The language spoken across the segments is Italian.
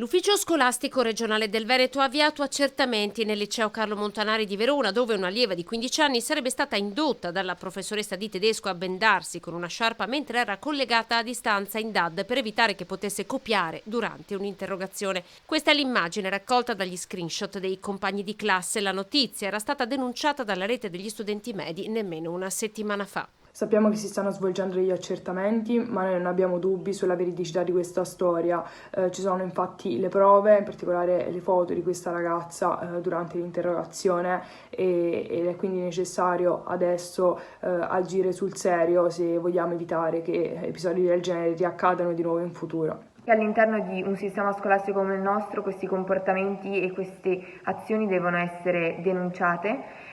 L'Ufficio Scolastico Regionale del Veneto ha avviato accertamenti nel liceo Carlo Montanari di Verona, dove un'allieva di 15 anni sarebbe stata indotta dalla professoressa di tedesco a bendarsi con una sciarpa mentre era collegata a distanza in DAD per evitare che potesse copiare durante un'interrogazione. Questa è l'immagine raccolta dagli screenshot dei compagni di classe. La notizia era stata denunciata dalla rete degli studenti medi nemmeno una settimana fa. Sappiamo che si stanno svolgendo degli accertamenti, ma noi non abbiamo dubbi sulla veridicità di questa storia. Ci sono infatti le prove, in particolare le foto di questa ragazza durante l'interrogazione ed è quindi necessario adesso agire sul serio se vogliamo evitare che episodi del genere riaccadano di nuovo in futuro. All'interno di un sistema scolastico come il nostro questi comportamenti e queste azioni devono essere denunciate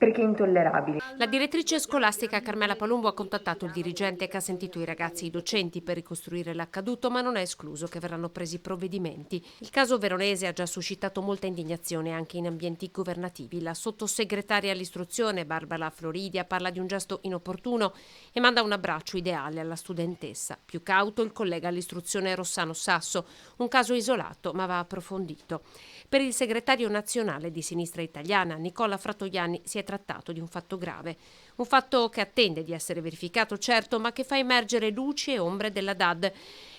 perché intollerabili. La direttrice scolastica Carmela Palumbo ha contattato il dirigente che ha sentito i ragazzi e i docenti per ricostruire l'accaduto, ma non è escluso che verranno presi provvedimenti. Il caso veronese ha già suscitato molta indignazione anche in ambienti governativi. La sottosegretaria all'istruzione Barbara Floridia parla di un gesto inopportuno e manda un abbraccio ideale alla studentessa. Più cauto il collega all'istruzione Rossano Sasso, un caso isolato ma va approfondito. Per il segretario nazionale di Sinistra Italiana Nicola Frattoianni si è trattato di un fatto grave, un fatto che attende di essere verificato certo, ma che fa emergere luci e ombre della DAD,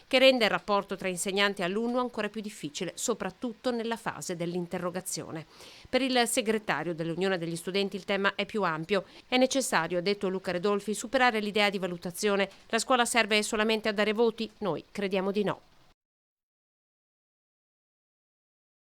che rende il rapporto tra insegnante e alunno ancora più difficile, soprattutto nella fase dell'interrogazione. Per il segretario dell'Unione degli Studenti il tema è più ampio. È necessario, ha detto Luca Redolfi, superare l'idea di valutazione. La scuola serve solamente a dare voti? Noi crediamo di no.